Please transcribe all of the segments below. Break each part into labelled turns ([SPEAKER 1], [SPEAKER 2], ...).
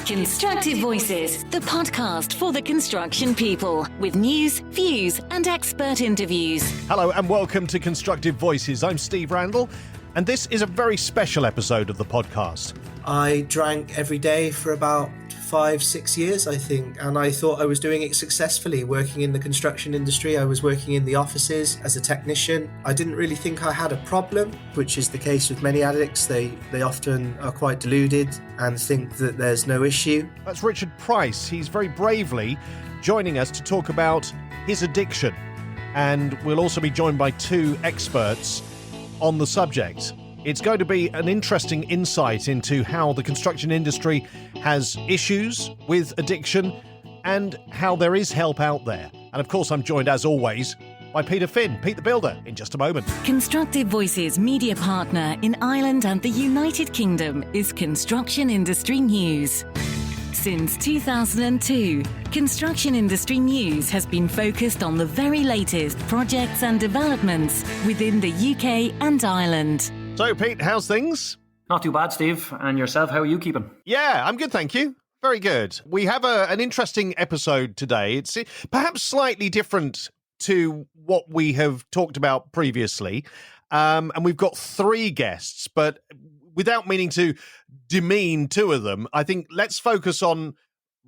[SPEAKER 1] Constructive Voices, the podcast for the construction people, with news, views, and expert interviews.
[SPEAKER 2] Hello and welcome to Constructive Voices. I'm Steve Randall, and this is a very special episode of the podcast.
[SPEAKER 3] I drank every day for about 5-6 years, I think, and I thought I was doing it successfully, working in the construction industry. I was working in the offices as a technician. I didn't really think I had a problem, which is the case with many addicts. They often are quite deluded and think that there's no issue.
[SPEAKER 2] That's Richard Price. He's very bravely joining us to talk about his addiction, and we'll also be joined by two experts on the subject. It's going to be an interesting insight into how the construction industry has issues with addiction and how there is help out there. And of course, I'm joined, as always, by Peter Finn, Pete the Builder, in just a moment.
[SPEAKER 1] Constructive Voices media partner in Ireland and the United Kingdom is Construction Industry News. Since 2002, Construction Industry News has been focused on the very latest projects and developments within the UK and Ireland.
[SPEAKER 2] So, Pete, how's things?
[SPEAKER 4] Not too bad, Steve. And yourself, how are you keeping?
[SPEAKER 2] Yeah, I'm good, thank you. Very good. We have an interesting episode today. It's perhaps slightly different to what we have talked about previously. And we've got three guests, but without meaning to demean two of them, I think let's focus on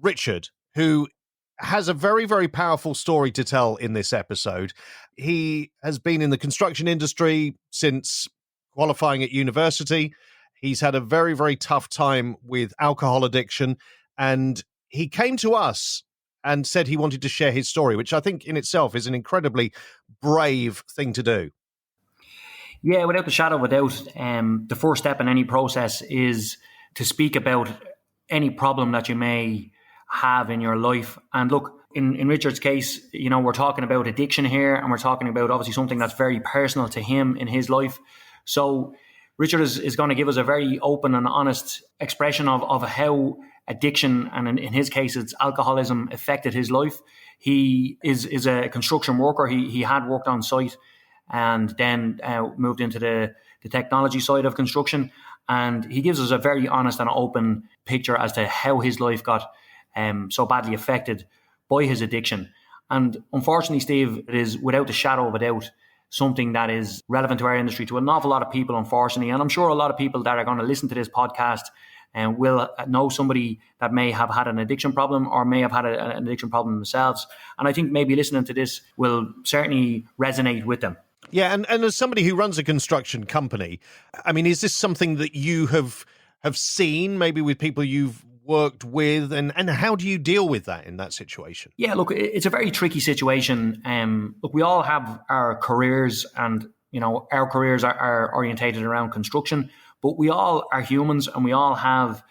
[SPEAKER 2] Richard, who has a very, very powerful story to tell in this episode. He has been in the construction industry since qualifying at university. He's had a very, very tough time with alcohol addiction, and he came to us and said he wanted to share his story, which I think in itself is an incredibly brave thing to do.
[SPEAKER 4] Yeah, without the shadow of a doubt, the first step in any process is to speak about any problem that you may have in your life. And look, in Richard's case, you know, we're talking about addiction here, and we're talking about obviously something that's very personal to him in his life. So Richard is going to give us a very open and honest expression of how addiction, and in his case, it's alcoholism, affected his life. He is a construction worker. He had worked on site and then moved into the technology side of construction. And he gives us a very honest and open picture as to how his life got so badly affected by his addiction. And unfortunately, Steve, it is without the shadow of a doubt something that is relevant to our industry, to an awful lot of people, unfortunately. And I'm sure a lot of people that are going to listen to this podcast will know somebody that may have had an addiction problem or may have had an addiction problem themselves. And I think maybe listening to this will certainly resonate with them.
[SPEAKER 2] Yeah, and as somebody who runs a construction company, I mean, is this something that you have seen maybe with people you've worked with, and how do you deal with that in that situation?
[SPEAKER 4] Yeah, look, it's a very tricky situation. Look, we all have our careers, and you know, our careers are orientated around construction, but we all are humans, and we all have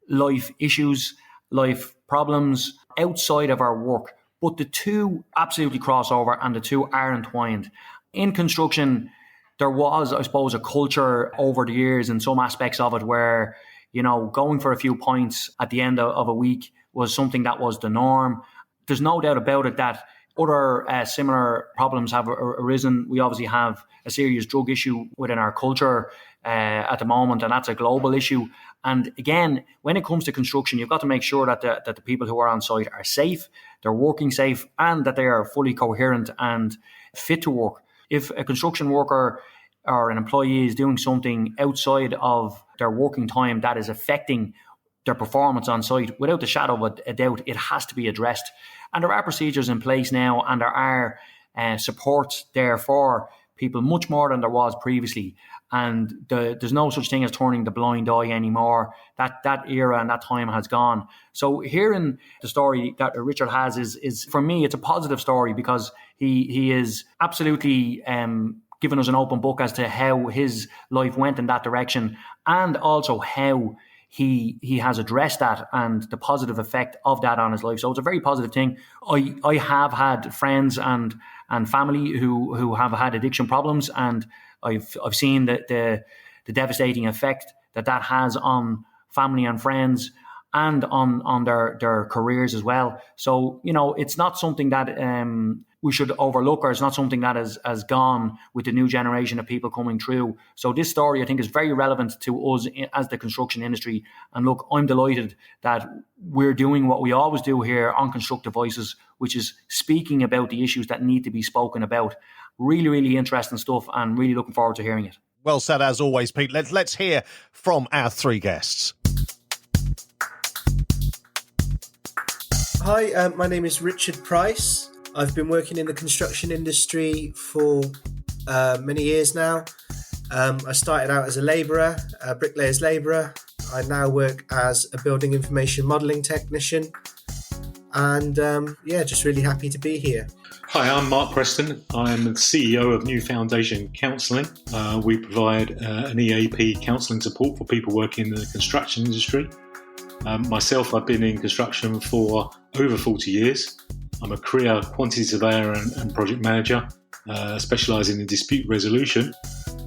[SPEAKER 4] life issues, life problems outside of our work. But the two absolutely cross over, and the two are entwined. In construction, there was, I suppose, a culture over the years in some aspects of it where, you know, going for a few points at the end of a week was something that was the norm. There's no doubt about it that other similar problems have arisen. We obviously have a serious drug issue within our culture at the moment, and that's a global issue. And again, when it comes to construction, you've got to make sure that the people who are on site are safe, they're working safe, and that they are fully coherent and fit to work. If a construction worker or an employee is doing something outside of their working time that is affecting their performance on site, without the shadow of a doubt, it has to be addressed. And there are procedures in place now, and there are supports there for people much more than there was previously. And there's no such thing as turning the blind eye anymore. That era and that time has gone. So hearing the story that Richard has is for me, it's a positive story, because he is absolutely given us an open book as to how his life went in that direction, and also how he has addressed that and the positive effect of that on his life. So it's a very positive thing. I have had friends and family who have had addiction problems, and I've seen the devastating effect that has on family and friends and on their careers as well. So, you know, it's not something that we should overlook, or it's not something that has gone with the new generation of people coming through. So this story, I think, is very relevant to us as the construction industry. And look, I'm delighted that we're doing what we always do here on Constructive Voices, which is speaking about the issues that need to be spoken about. Really, really interesting stuff, and really looking forward to hearing it.
[SPEAKER 2] Well said, as always, Pete. Let's hear from our three guests.
[SPEAKER 3] Hi, my name is Richard Price. I've been working in the construction industry for many years now. I started out as a labourer, a bricklayer's labourer. I now work as a building information modelling technician. And just really happy to be here.
[SPEAKER 5] Hi, I'm Mark Preston. I'm the CEO of New Foundation Counselling. We provide an EAP counselling support for people working in the construction industry. Myself, I've been in construction for over 40 years. I'm a career quantity surveyor and project manager, specialising in dispute resolution.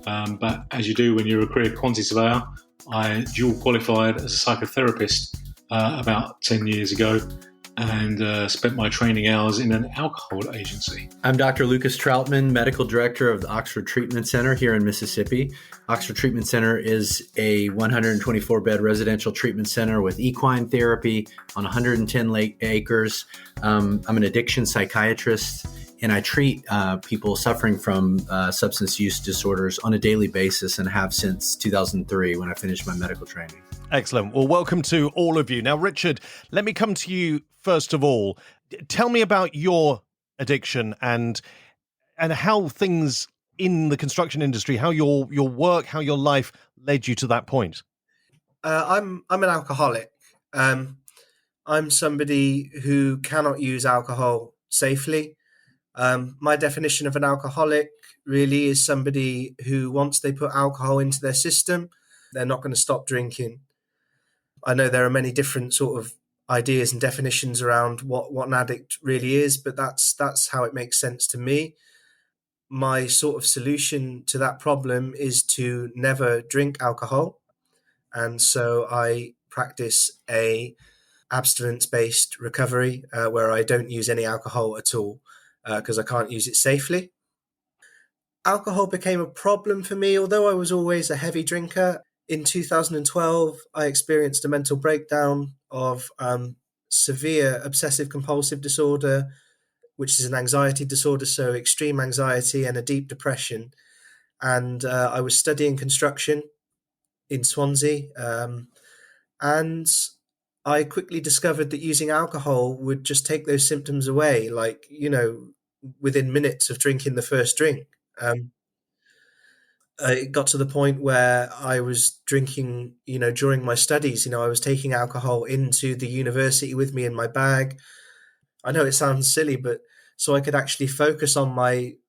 [SPEAKER 5] But as you do when you're a career quantity surveyor, I dual qualified as a psychotherapist about 10 years ago, and spent my training hours in an alcohol agency.
[SPEAKER 6] I'm Dr. Lucas Troutman, Medical Director of the Oxford Treatment Center here in Mississippi. Oxford Treatment Center is a 124-bed residential treatment center with equine therapy on 110 acres. I'm an addiction psychiatrist, and I treat people suffering from substance use disorders on a daily basis, and have since 2003 when I finished my medical training.
[SPEAKER 2] Excellent. Well, welcome to all of you. Now, Richard, let me come to you first of all. Tell me about your addiction and how things in the construction industry, how your work, how your life led you to that point.
[SPEAKER 3] I'm an alcoholic. I'm somebody who cannot use alcohol safely. My definition of an alcoholic really is somebody who, once they put alcohol into their system, they're not going to stop drinking. I know there are many different sort of ideas and definitions around what an addict really is, but that's how it makes sense to me. My sort of solution to that problem is to never drink alcohol. And so I practice a abstinence-based recovery where I don't use any alcohol at all because I can't use it safely. Alcohol became a problem for me, although I was always a heavy drinker. In 2012, I experienced a mental breakdown of severe obsessive compulsive disorder, which is an anxiety disorder, so extreme anxiety and a deep depression. And I was studying construction in Swansea, and I quickly discovered that using alcohol would just take those symptoms away, like, within minutes of drinking the first drink. It got to the point where I was drinking, during my studies. I was taking alcohol into the university with me in my bag. I know it sounds silly, but so I could actually focus on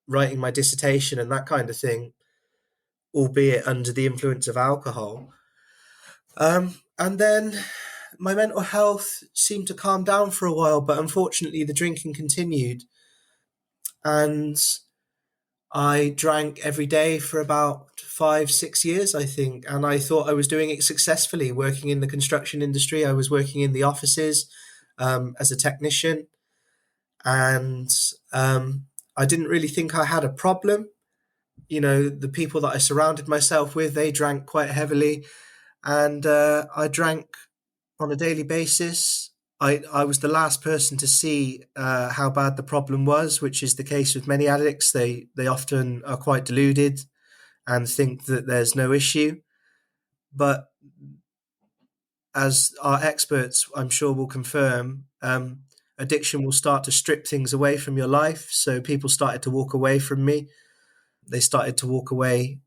[SPEAKER 3] writing my dissertation and that kind of thing, albeit under the influence of alcohol. And then my mental health seemed to calm down for a while, but unfortunately the drinking continued. And I drank every day for about 5-6 years, I think, and I thought I was doing it successfully, working in the construction industry. I was working in the offices as a technician, and I didn't really think I had a problem. The people that I surrounded myself with, they drank quite heavily, and I drank on a daily basis. I was the last person to see how bad the problem was, which is the case with many addicts. They often are quite deluded and think that there's no issue. But as our experts, I'm sure, will confirm, addiction will start to strip things away from your life. So people started to walk away from me. They started to walk away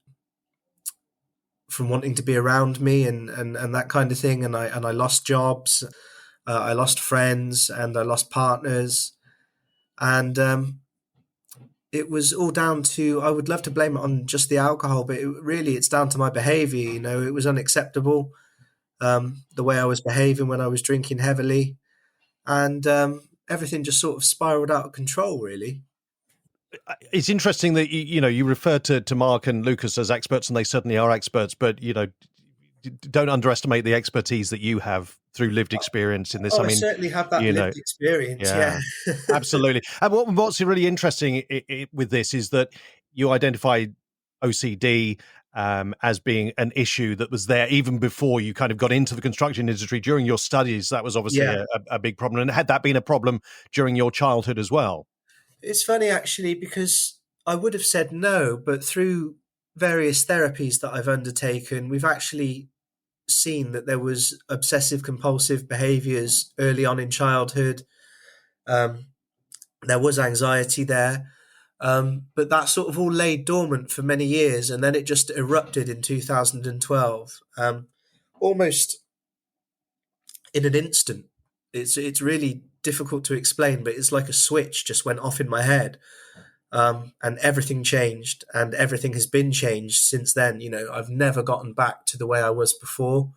[SPEAKER 3] from wanting to be around me and that kind of thing. And I lost jobs. I lost friends and I lost partners, and it was all down to, I would love to blame it on just the alcohol, but it's down to my behavior. It was unacceptable, the way I was behaving when I was drinking heavily, and everything just sort of spiraled out of control, really.
[SPEAKER 2] It's interesting that you refer to Mark and Lucas as experts, and they certainly are experts, but don't underestimate the expertise that you have through lived experience in this.
[SPEAKER 3] I certainly have that lived experience. Yeah.
[SPEAKER 2] Absolutely. And what's really interesting with this is that you identified OCD as being an issue that was there even before you kind of got into the construction industry. During your studies, that was obviously a big problem. And had that been a problem during your childhood as well?
[SPEAKER 3] It's funny, actually, because I would have said no, but through various therapies that I've undertaken, we've actually seen that there was obsessive compulsive behaviors early on in childhood. There was anxiety there. But that sort of all lay dormant for many years, and then it just erupted in 2012, almost in an instant. It's really difficult to explain, but it's like a switch just went off in my head, and everything changed, and everything has been changed since then. I've never gotten back to the way I was before,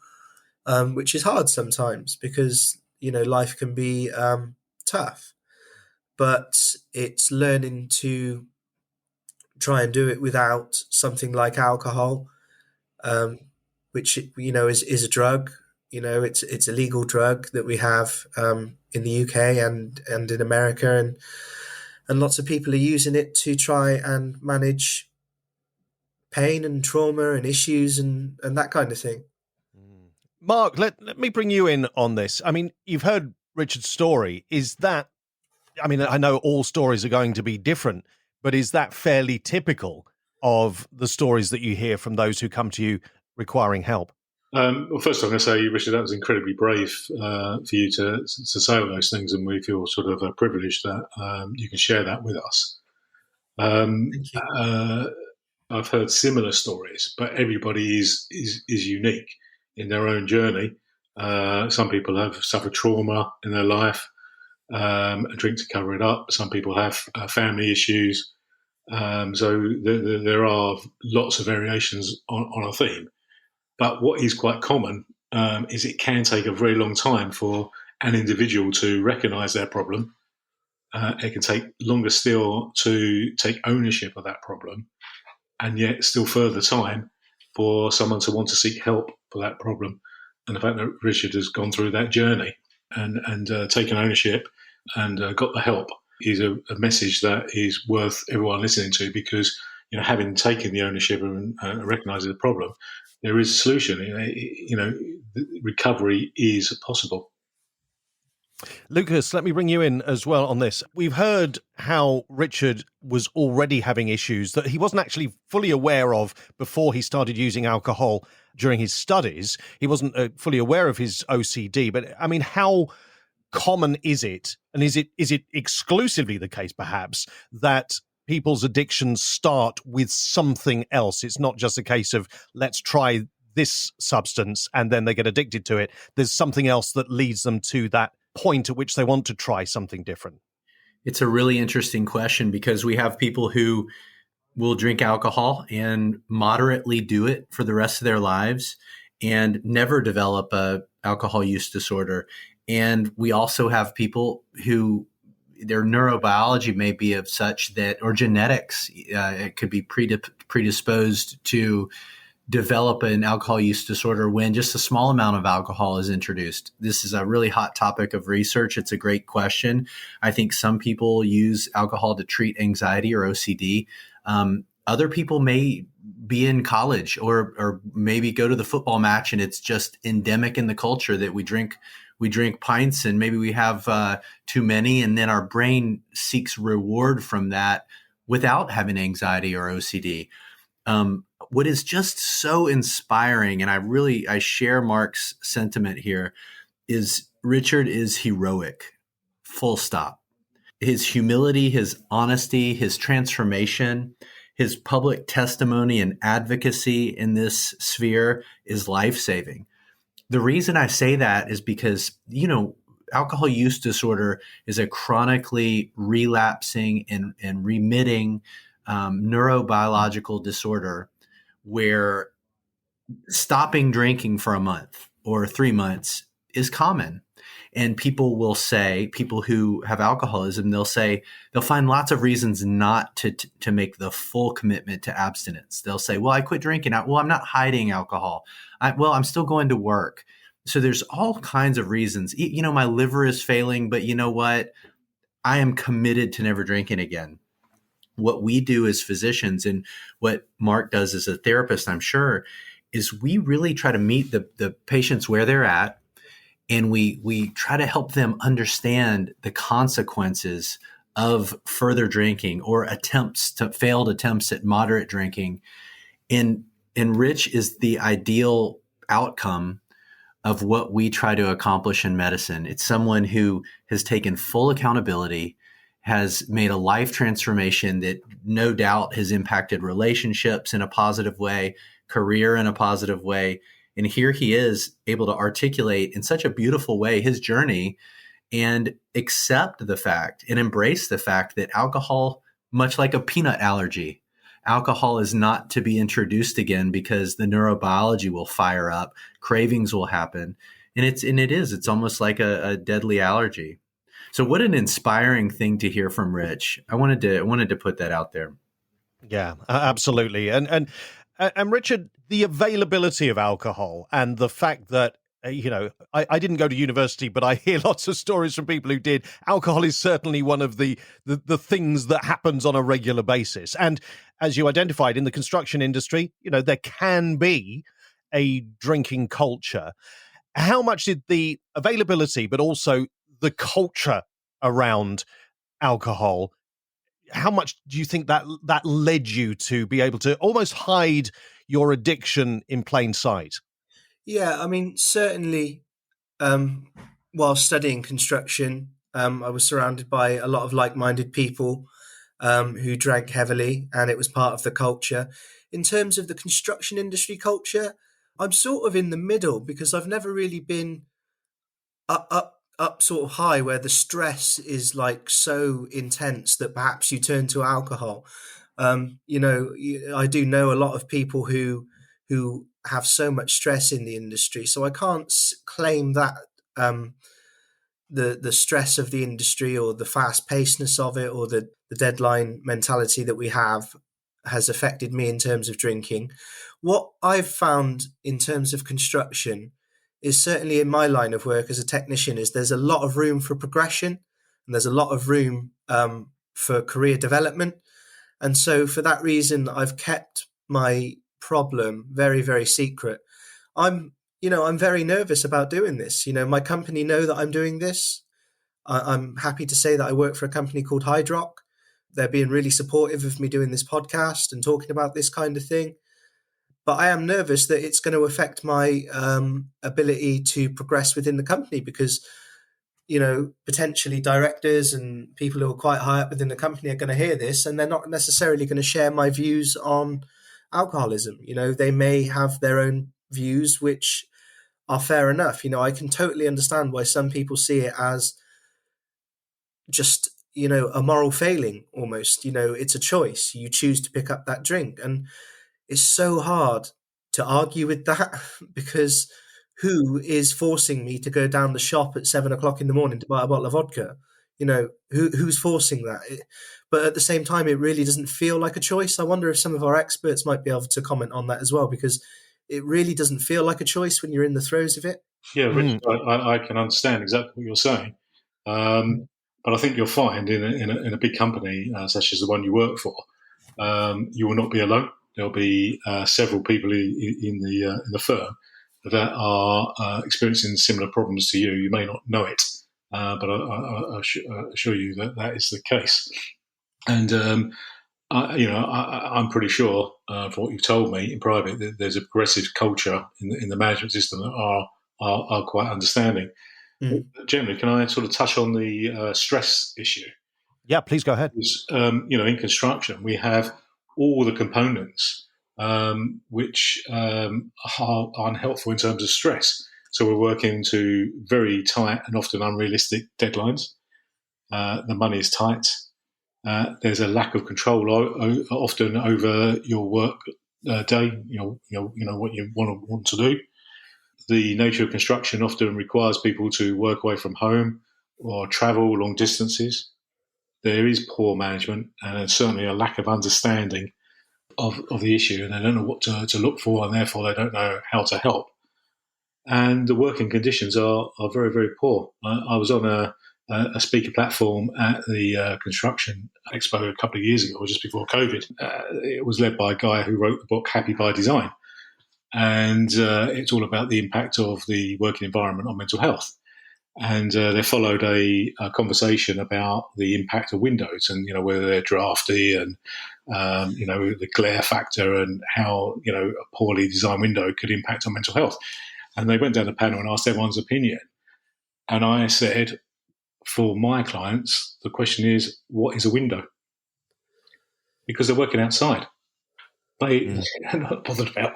[SPEAKER 3] which is hard sometimes because life can be tough. But it's learning to try and do it without something like alcohol, which is a drug. It's a legal drug that we have in the UK and in America, and lots of people are using it to try and manage pain and trauma and issues and that kind of thing.
[SPEAKER 2] Mark, let me bring you in on this. I mean, you've heard Richard's story. I know all stories are going to be different, but is that fairly typical of the stories that you hear from those who come to you requiring help?
[SPEAKER 5] Well, first I'm going to say, Richard, that was incredibly brave for you to say all those things, and we feel sort of privileged that you can share that with us.
[SPEAKER 3] Thank you.
[SPEAKER 5] I've heard similar stories, but everybody is unique in their own journey. Some people have suffered trauma in their life, and drink to cover it up. Some people have family issues. So there are lots of variations on a theme. But what is quite common is it can take a very long time for an individual to recognise their problem. It can take longer still to take ownership of that problem, and yet still further time for someone to want to seek help for that problem. And the fact that Richard has gone through that journey and taken ownership and got the help is a message that is worth everyone listening to, because having taken the ownership and recognising the problem, there is a solution. Recovery is possible.
[SPEAKER 2] Lucas, let me bring you in as well on this. We've heard how Richard was already having issues that he wasn't actually fully aware of before he started using alcohol during his studies. He wasn't fully aware of his OCD. But I mean, how common is it? And is it exclusively the case, perhaps, that people's addictions start with something else? It's not just a case of let's try this substance and then they get addicted to it. There's something else that leads them to that point at which they want to try something different.
[SPEAKER 6] It's a really interesting question, because we have people who will drink alcohol and moderately do it for the rest of their lives and never develop a alcohol use disorder. And we also have people who their neurobiology may be of such that, or genetics, it could be predisposed to develop an alcohol use disorder when just a small amount of alcohol is introduced. This is a really hot topic of research. It's a great question. I think some people use alcohol to treat anxiety or OCD. Other people may be in college or maybe go to the football match, and it's just endemic in the culture that we drink pints, and maybe we have too many, and then our brain seeks reward from that without having anxiety or OCD. What is just so inspiring, and I share Mark's sentiment here, is Richard is heroic, full stop. His humility, his honesty, his transformation, his public testimony and advocacy in this sphere is life-saving. The reason I say that is because, alcohol use disorder is a chronically relapsing and remitting neurobiological disorder where stopping drinking for a month or 3 months is common. And people who have alcoholism, they'll find lots of reasons not to make the full commitment to abstinence. They'll say, well, I quit drinking. Well, I'm not hiding alcohol. I'm still going to work. So there's all kinds of reasons. My liver is failing, but you know what? I am committed to never drinking again. What we do as physicians, and what Mark does as a therapist, I'm sure, is we really try to meet the patients where they're at. And we try to help them understand the consequences of further drinking or failed attempts at moderate drinking. And Rich is the ideal outcome of what we try to accomplish in medicine. It's someone who has taken full accountability, has made a life transformation that no doubt has impacted relationships in a positive way, career in a positive way. And here he is able to articulate in such a beautiful way his journey and accept the fact and embrace the fact that alcohol, much like a peanut allergy, alcohol is not to be introduced again because the neurobiology will fire up, cravings will happen. And it's almost like a deadly allergy. So what an inspiring thing to hear from Rich. I wanted to put that out there.
[SPEAKER 2] Yeah, absolutely. And Richard, the availability of alcohol and the fact that, I didn't go to university, but I hear lots of stories from people who did. Alcohol is certainly one of the things that happens on a regular basis. And as you identified in the construction industry, there can be a drinking culture. How much did the availability, but also the culture around alcohol, how much do you think that led you to be able to almost hide your addiction in plain sight?
[SPEAKER 3] Yeah, I mean, certainly while studying construction, I was surrounded by a lot of like-minded people who drank heavily, and it was part of the culture. In terms of the construction industry culture, I'm sort of in the middle because I've never really been up sort of high where the stress is like so intense that perhaps you turn to alcohol. I do know a lot of people who have so much stress in the industry, so I can't claim that the stress of the industry or the fast pacedness of it or the deadline mentality that we have has affected me in terms of drinking. What I've found in terms of construction is certainly in my line of work as a technician is there's a lot of room for progression and there's a lot of room for career development. And so for that reason, I've kept my problem very, very secret. I'm very nervous about doing this. My company know that I'm doing this. I'm happy to say that I work for a company called Hydrock. They're being really supportive of me doing this podcast and talking about this kind of thing. But I am nervous that it's going to affect my ability to progress within the company because, potentially directors and people who are quite high up within the company are going to hear this and they're not necessarily going to share my views on alcoholism. They may have their own views, which are fair enough. I can totally understand why some people see it as just, a moral failing almost. It's a choice. You choose to pick up that drink. And it's so hard to argue with that because who is forcing me to go down the shop at 7 o'clock in the morning to buy a bottle of vodka? Who's forcing that? But at the same time, it really doesn't feel like a choice. I wonder if some of our experts might be able to comment on that as well, because it really doesn't feel like a choice when you're in the throes of it.
[SPEAKER 5] Yeah, Richard, I can understand exactly what you're saying. But I think you'll find in a big company such as the one you work for, you will not be alone. There'll be several people in the firm that are experiencing similar problems to you. You may not know it, but I assure you that is the case. And I'm pretty sure from what you've told me in private that there's a progressive culture in the management system that are quite understanding. Generally, can I sort of touch on the stress issue?
[SPEAKER 2] Yeah, please go ahead.
[SPEAKER 5] Because, in construction, we have all the components which are unhelpful in terms of stress. So we're working to very tight and often unrealistic deadlines. The money is tight. There's a lack of control often over your work day. What you want to do. the nature of construction often requires people to work away from home or travel long distances. There is poor management and certainly a lack of understanding of the issue, and they don't know what to look for, and therefore they don't know how to help. And the working conditions are very, very poor. I was on a speaker platform at the Construction Expo a couple of years ago, or just before COVID. It was led by a guy who wrote the book Happy by Design. And it's all about the impact of the working environment on mental health. And they followed a conversation about the impact of windows and, whether they're drafty and, the glare factor and how, a poorly designed window could impact on mental health. And they went down the panel and asked everyone's opinion. And I said, for my clients, the question is, what is a window? Because they're working outside. They are not bothered about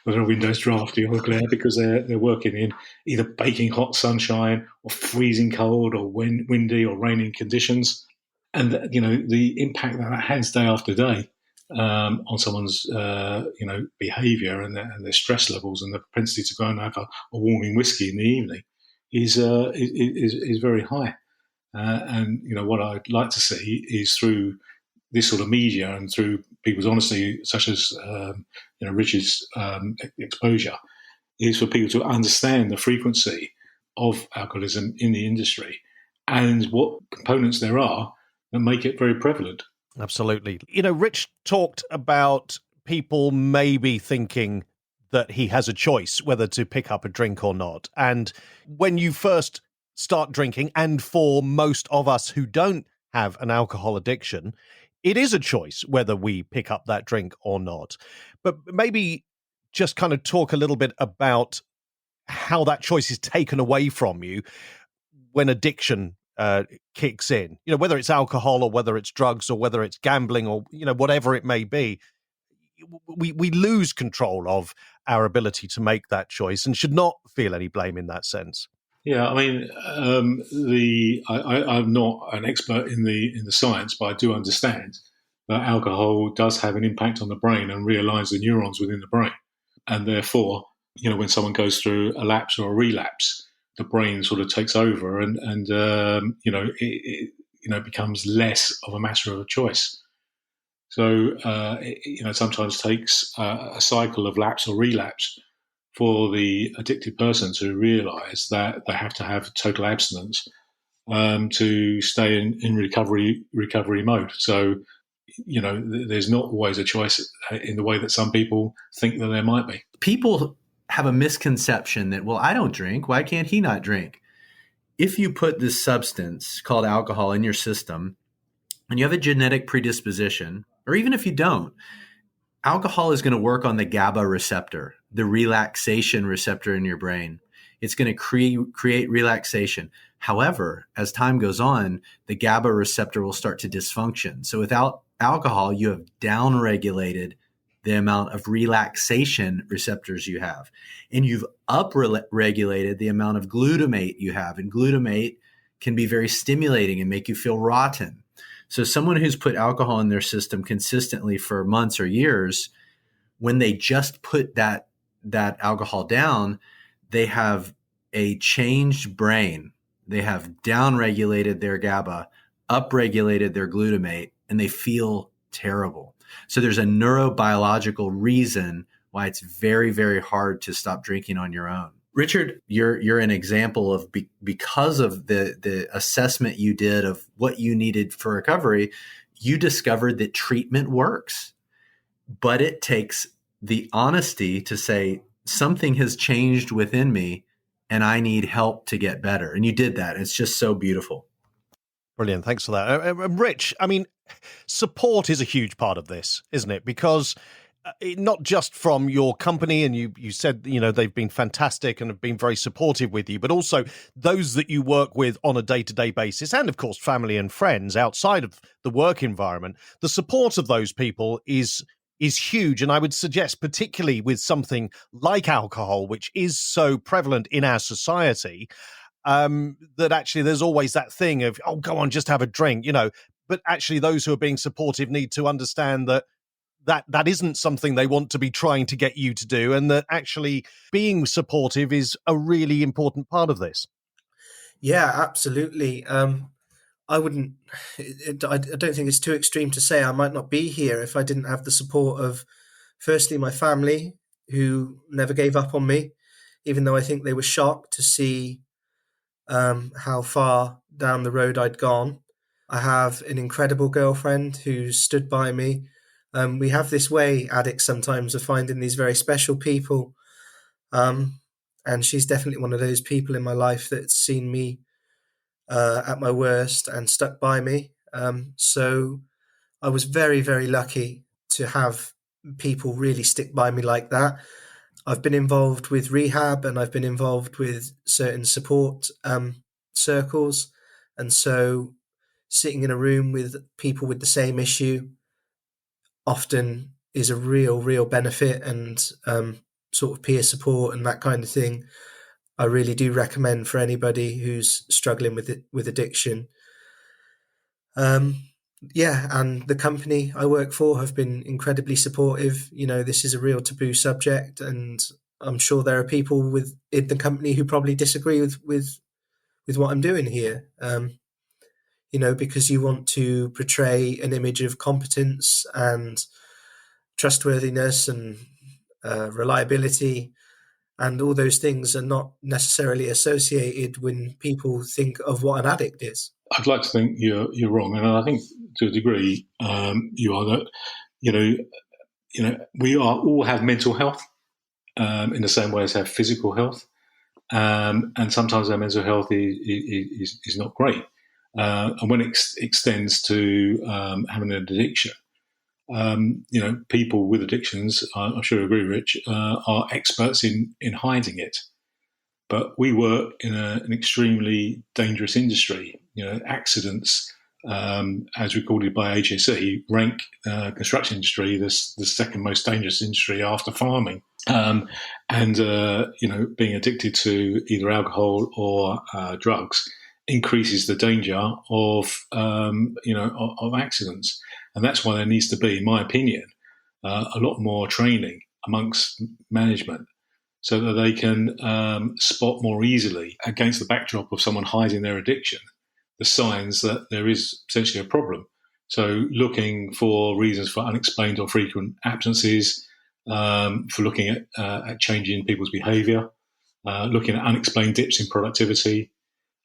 [SPEAKER 5] whether a window's drafty or glare, because they're working in either baking hot sunshine or freezing cold or windy or raining conditions. And, the impact that has day after day on someone's, behaviour and their stress levels and the propensity to go and have a warming whiskey in the evening is very high. And what I'd like to see is through this sort of media and through people's honesty, such as Richard's exposure, is for people to understand the frequency of alcoholism in the industry and what components there are that make it very prevalent.
[SPEAKER 2] Absolutely. Rich talked about people maybe thinking that he has a choice whether to pick up a drink or not. And when you first start drinking, and for most of us who don't have an alcohol addiction, it is a choice whether we pick up that drink or not. But maybe just kind of talk a little bit about how that choice is taken away from you when addiction kicks in, whether it's alcohol or whether it's drugs or whether it's gambling or, whatever it may be. We lose control of our ability to make that choice and should not feel any blame in that sense.
[SPEAKER 5] Yeah, I mean, I'm not an expert in the science, but I do understand that alcohol does have an impact on the brain and realigns the neurons within the brain. And therefore, when someone goes through a lapse or a relapse, the brain sort of takes over and it becomes less of a matter of a choice. So, it sometimes takes a cycle of lapse or relapse for the addicted person to realise that they have to have total abstinence to stay in recovery mode. So, there's not always a choice in the way that some people think that there might be.
[SPEAKER 6] People have a misconception that, well, I don't drink. Why can't he not drink? If you put this substance called alcohol in your system and you have a genetic predisposition, or even if you don't, alcohol is going to work on the GABA receptor, the relaxation receptor in your brain. It's going to create relaxation. However, as time goes on, the GABA receptor will start to dysfunction. So without alcohol, you have downregulated the amount of relaxation receptors you have. And you've upregulated the amount of glutamate you have. And glutamate can be very stimulating and make you feel rotten. So someone who's put alcohol in their system consistently for months or years, when they just put that alcohol down, they have a changed brain. They have downregulated their GABA, upregulated their glutamate, and they feel terrible. So there's a neurobiological reason why it's very, very hard to stop drinking on your own. Richard, you're an example of because of the assessment you did of what you needed for recovery, you discovered that treatment works. But it takes the honesty to say something has changed within me and I need help to get better. And you did that. It's just so beautiful.
[SPEAKER 2] Brilliant. Thanks for that. Rich, I mean, support is a huge part of this, isn't it? Because not just from your company, and you said, they've been fantastic and have been very supportive with you, but also those that you work with on a day-to-day basis, and of course, family and friends outside of the work environment. The support of those people is huge. And I would suggest, particularly with something like alcohol, which is so prevalent in our society, that actually there's always that thing of, oh, go on, just have a drink, But actually those who are being supportive need to understand that that isn't something they want to be trying to get you to do, and that actually being supportive is a really important part of this.
[SPEAKER 3] Yeah, absolutely. I wouldn't. I don't think it's too extreme to say I might not be here if I didn't have the support of, firstly, my family, who never gave up on me, even though I think they were shocked to see how far down the road I'd gone. I have an incredible girlfriend who stood by me. We have this way, addicts, sometimes of finding these very special people. And she's definitely one of those people in my life that's seen me at my worst and stuck by me. So I was very, very lucky to have people really stick by me like that. I've been involved with rehab and I've been involved with certain support circles. And so sitting in a room with people with the same issue often is a real, real benefit, and sort of peer support and that kind of thing. I really do recommend for anybody who's struggling with addiction. Yeah, and the company I work for have been incredibly supportive. You know, this is a real taboo subject, and I'm sure there are people in the company who probably disagree with what I'm doing here. You know, because you want to portray an image of competence and trustworthiness and reliability, and all those things are not necessarily associated when people think of what an addict is.
[SPEAKER 5] I'd like to think you're wrong, and I think to a degree you are. That you know we all have mental health in the same way as have physical health, and sometimes our mental health is not great, and when it extends to having an addiction. People with addictions, I'm sure you agree, Rich, are experts in hiding it. But we work in an extremely dangerous industry. Accidents, as recorded by HSE, rank construction industry the second most dangerous industry after farming. Being addicted to either alcohol or drugs increases the danger of accidents. And that's why there needs to be, in my opinion, a lot more training amongst management so that they can spot more easily, against the backdrop of someone hiding their addiction, the signs that there is potentially a problem. So looking for reasons for unexplained or frequent absences, for looking at changing people's behaviour, looking at unexplained dips in productivity,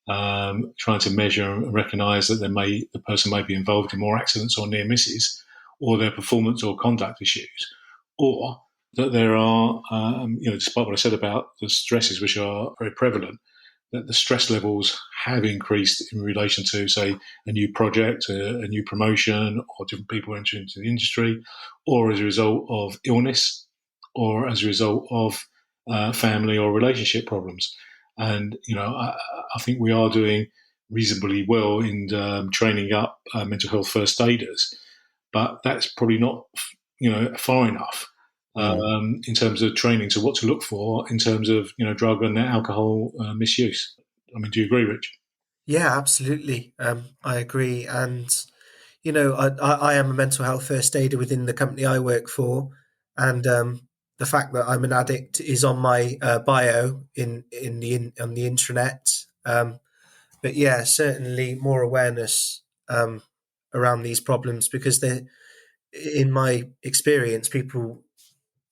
[SPEAKER 5] trying to measure and recognise that the person may be involved in more accidents or near misses, or their performance or conduct issues, or that there are, despite what I said about the stresses which are very prevalent, that the stress levels have increased in relation to, say, a new project, a new promotion, or different people entering into the industry, or as a result of illness, or as a result of family or relationship problems. And, I think we are doing reasonably well in training up mental health first aiders, but that's probably not, far enough in terms of training to what to look for in terms of, drug and alcohol misuse. I mean, do you agree, Rich?
[SPEAKER 3] Yeah, absolutely. I agree. And, I am a mental health first aider within the company I work for. And the fact that I'm an addict is on my bio on the intranet. But yeah, certainly more awareness around these problems, because in my experience, people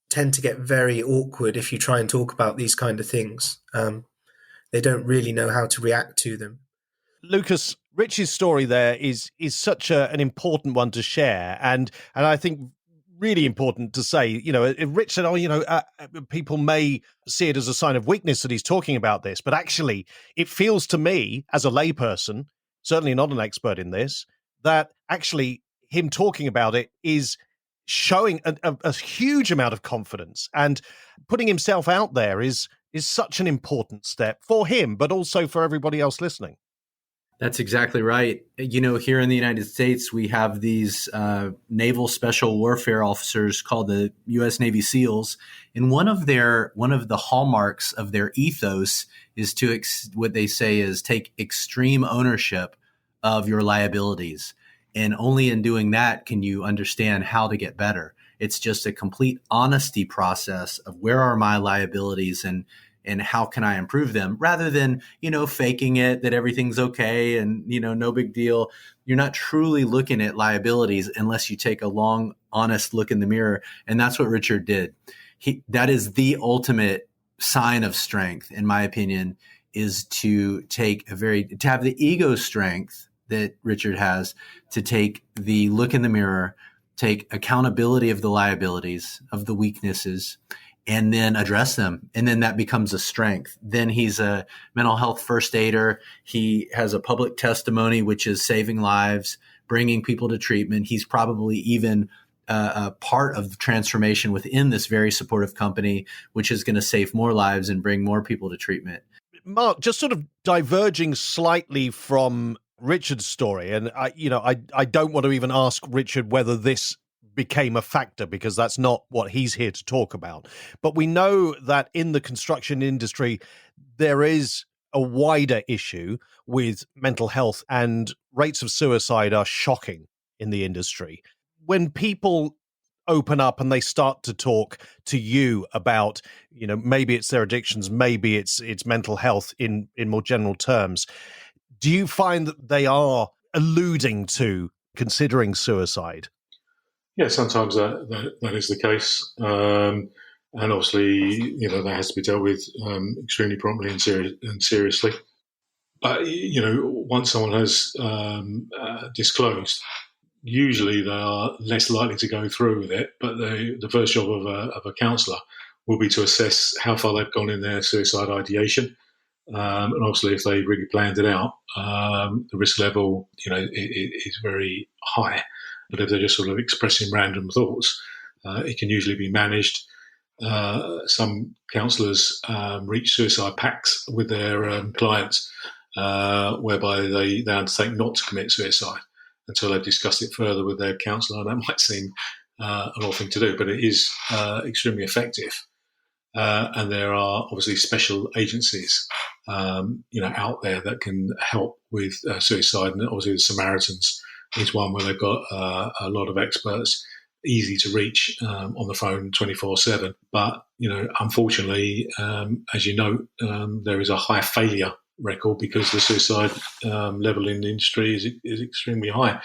[SPEAKER 3] tend to get very awkward if you try and talk about these kind of things. They don't really know how to react to them.
[SPEAKER 2] Lucas, Rich's story there is such an important one to share, and I think really important to say. Rich said, people may see it as a sign of weakness that he's talking about this, but actually it feels to me as a layperson, certainly not an expert in this, that actually him talking about it is showing a huge amount of confidence, and putting himself out there is such an important step for him, but also for everybody else listening.
[SPEAKER 6] That's exactly right. Here in the United States, we have these naval special warfare officers called the U.S. Navy SEALs, and one of the hallmarks of their ethos is to what they say is take extreme ownership of your liabilities. And only in doing that can you understand how to get better. It's just a complete honesty process of where are my liabilities and how can I improve them, rather than, faking it that everything's okay and, no big deal. You're not truly looking at liabilities unless you take a long, honest look in the mirror. And that's what Richard did. That is the ultimate sign of strength, in my opinion, is to have the ego strength that Richard has, to take the look in the mirror, take accountability of the liabilities, of the weaknesses, and then address them. And then that becomes a strength. Then he's a mental health first aider. He has a public testimony, which is saving lives, bringing people to treatment. He's probably even a part of the transformation within this very supportive company, which is going to save more lives and bring more people to treatment.
[SPEAKER 2] Mark, just sort of diverging slightly from Richard's story, and I don't want to even ask Richard whether this became a factor, because that's not what he's here to talk about. But we know that in the construction industry, there is a wider issue with mental health, and rates of suicide are shocking in the industry. When people open up and they start to talk to you about, maybe it's their addictions, maybe it's mental health in more general terms, do you find that they are alluding to considering suicide?
[SPEAKER 5] Yeah, sometimes that is the case. And obviously, that has to be dealt with extremely promptly and seriously. But, once someone has disclosed, usually they are less likely to go through with it. But the first job of a counsellor will be to assess how far they've gone in their suicide ideation. And obviously, if they really planned it out, the risk level, is very high. But if they're just sort of expressing random thoughts, it can usually be managed. Some counsellors reach suicide pacts with their clients, whereby they undertake not to commit suicide until they've discussed it further with their counsellor. That might seem an odd thing to do, but it is extremely effective. And there are obviously special agencies, out there that can help with suicide. And obviously the Samaritans is one where they've got a lot of experts, easy to reach on the phone 24/7. But, unfortunately, as you know, there is a high failure record because the suicide level in the industry is extremely high.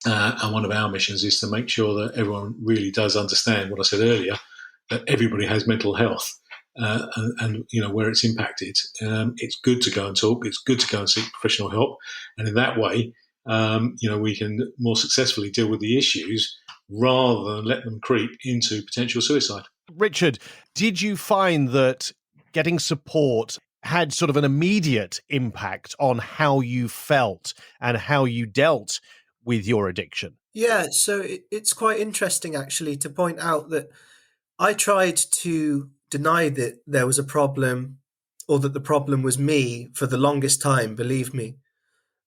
[SPEAKER 5] And one of our missions is to make sure that everyone really does understand what I said earlier, that everybody has mental health. And where it's impacted, it's good to go and talk. It's good to go and seek professional help. And in that way, we can more successfully deal with the issues rather than let them creep into potential suicide.
[SPEAKER 2] Richard, did you find that getting support had sort of an immediate impact on how you felt and how you dealt with your addiction?
[SPEAKER 3] Yeah, so it's quite interesting actually to point out that I tried to deny that there was a problem or that the problem was me for the longest time, believe me.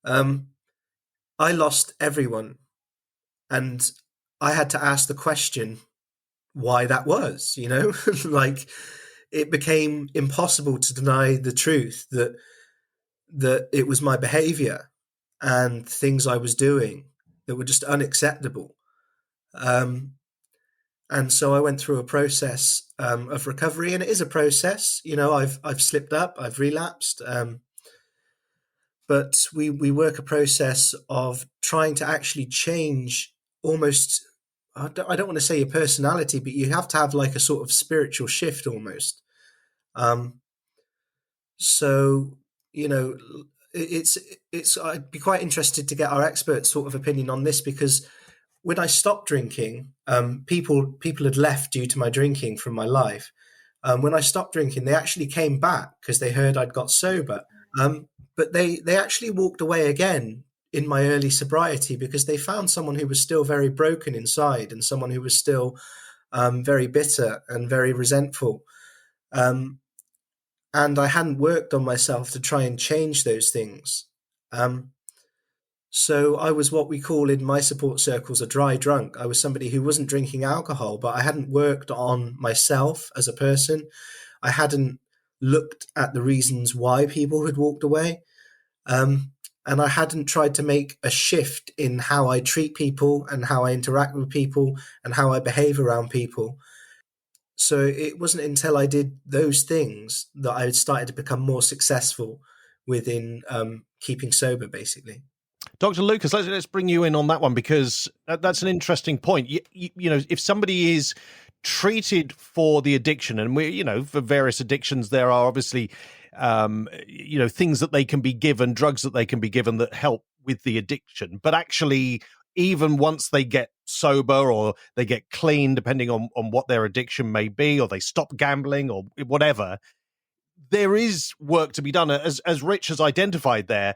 [SPEAKER 3] I lost everyone, and I had to ask the question why that was, like it became impossible to deny the truth that it was my behavior and things I was doing that were just unacceptable. And so I went through a process of recovery, and it is a process. I've slipped up, I've relapsed, but we work a process of trying to actually change almost. I don't want to say your personality, but you have to have like a sort of spiritual shift almost. So it's. I'd be quite interested to get our expert sort of opinion on this, because when I stopped drinking, people had left due to my drinking from my life. When I stopped drinking, they actually came back because they heard I'd got sober. But they actually walked away again in my early sobriety because they found someone who was still very broken inside and someone who was still very bitter and very resentful. And I hadn't worked on myself to try and change those things. So I was what we call in my support circles a dry drunk. I was somebody who wasn't drinking alcohol, but I hadn't worked on myself as a person. I hadn't looked at the reasons why people had walked away. and I hadn't tried to make a shift in how I treat people and how I interact with people and how I behave around people. So it wasn't until I did those things that I started to become more successful within keeping sober, basically.
[SPEAKER 2] Dr. Lucas, let's bring you in on that one, because that's an interesting point. You know, if somebody is treated for the addiction, and for various addictions, there are obviously, things that they can be given, drugs that they can be given that help with the addiction. But actually, even once they get sober or they get clean, depending on what their addiction may be, or they stop gambling or whatever, there is work to be done. As Rich has identified there,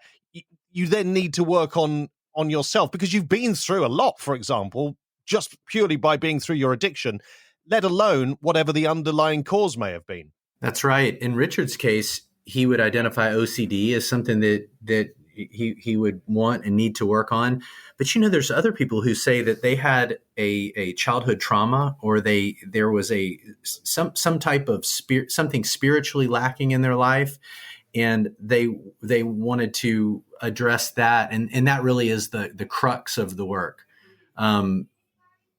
[SPEAKER 2] you then need to work on yourself, because you've been through a lot, for example, just purely by being through your addiction, let alone whatever the underlying cause may have been.
[SPEAKER 6] That's right. In Richard's case, he would identify OCD as something that he would want and need to work on. But there's other people who say that they had a childhood trauma, or there was some type of something spiritually lacking in their life, and they wanted to address that, and that really is the crux of the work.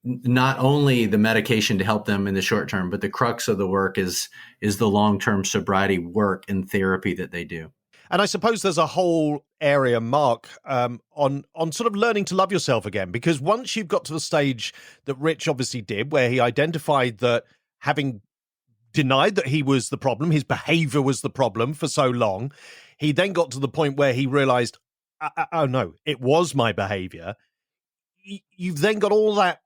[SPEAKER 6] Not only the medication to help them in the short term, but the crux of the work is the long-term sobriety work and therapy that they do.
[SPEAKER 2] And I suppose there's a whole area, Mark, on sort of learning to love yourself again, because once you've got to the stage that Rich obviously did, where he identified that, having denied that he was the problem, his behavior was the problem for so long, he then got to the point where he realized, oh no, it was my behavior. You've then got all that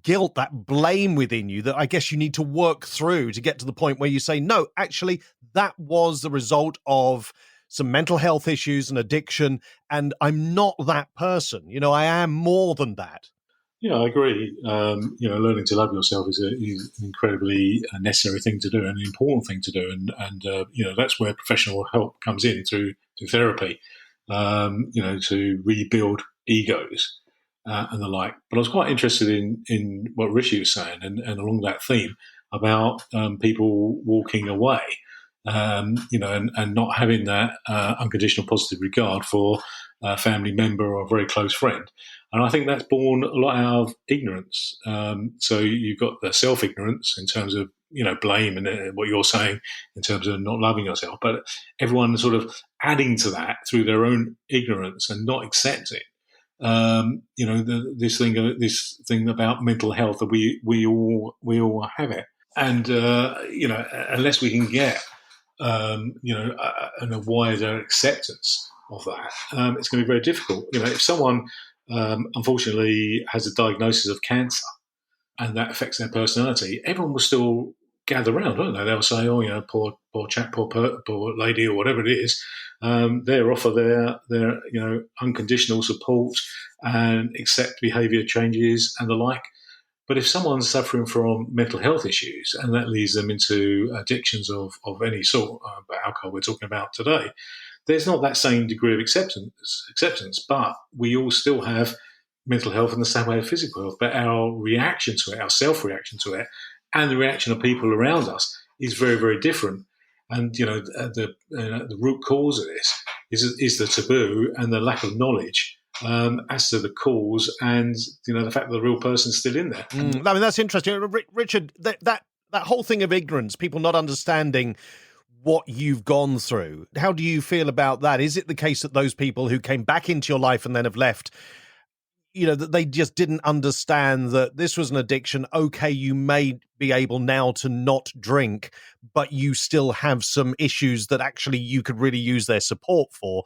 [SPEAKER 2] guilt, that blame within you that I guess you need to work through to get to the point where you say, no, actually, that was the result of some mental health issues and addiction, and I'm not that person. I am more than that.
[SPEAKER 5] Yeah, I agree. Learning to love yourself is an incredibly necessary thing to do and an important thing to do. And that's where professional help comes in through therapy, to rebuild egos and the like. But I was quite interested in what Rishi was saying and along that theme about people walking away, and not having that unconditional positive regard for a family member or a very close friend. And I think that's born a lot out of ignorance. So you've got the self-ignorance in terms of, blame and what you're saying in terms of not loving yourself. But everyone sort of adding to that through their own ignorance and not accepting, this thing about mental health, that we all have it. And, unless we can get, a wider acceptance of that, it's going to be very difficult. If someone unfortunately has a diagnosis of cancer and that affects their personality, everyone will still gather around, won't they? They'll say, oh, poor chap, poor lady, or whatever it is. They'll offer their unconditional support and accept behaviour changes and the like. But if someone's suffering from mental health issues and that leads them into addictions of any sort, alcohol we're talking about today, there's not that same degree of acceptance, but we all still have mental health in the same way as physical health. But our reaction to it, our self-reaction to it, and the reaction of people around us is very, very different. And the root cause of this is the taboo and the lack of knowledge as to the cause, and the fact that the real person's still in there.
[SPEAKER 2] I mean, that's interesting, Richard. That whole thing of ignorance, people not understanding what you've gone through. How do you feel about that? Is it the case that those people who came back into your life and then have left, that they just didn't understand that this was an addiction? Okay, you may be able now to not drink, but you still have some issues that actually you could really use their support for.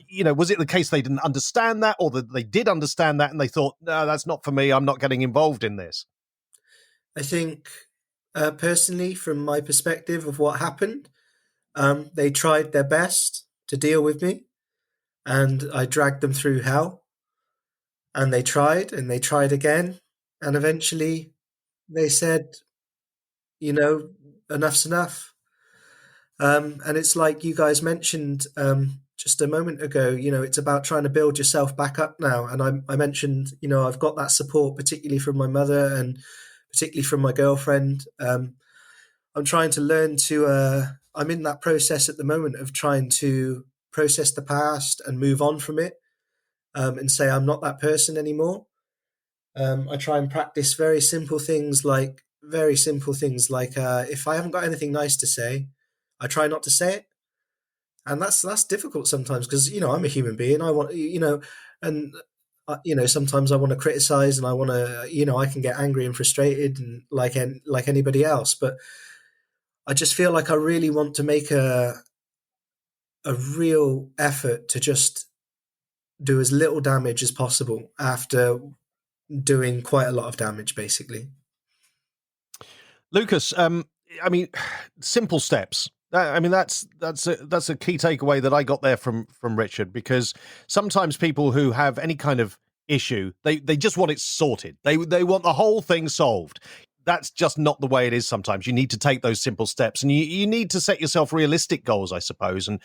[SPEAKER 2] Was it the case they didn't understand that, or that they did understand that and they thought, no, that's not for me, I'm not getting involved in this?
[SPEAKER 3] I think personally, from my perspective of what happened, they tried their best to deal with me, and I dragged them through hell, and they tried again, and eventually they said, enough's enough. And it's like you guys mentioned just a moment ago, it's about trying to build yourself back up now. And I mentioned, I've got that support, particularly from my mother and particularly from my girlfriend. I'm trying to learn to, I'm in that process at the moment of trying to process the past and move on from it, and say I'm not that person anymore. I try and practice very simple things like if I haven't got anything nice to say, I try not to say it, and that's difficult sometimes because I'm a human being. I want and sometimes I want to criticize and I want to I can get angry and frustrated and like anybody else, but I just feel like I really want to make a real effort to just do as little damage as possible after doing quite a lot of damage, basically.
[SPEAKER 2] Lucas, simple steps. That's a key takeaway that I got there from Richard, because sometimes people who have any kind of issue, they just want it sorted. They want the whole thing solved. That's just not the way it is sometimes. You need to take those simple steps, and you need to set yourself realistic goals, I suppose, and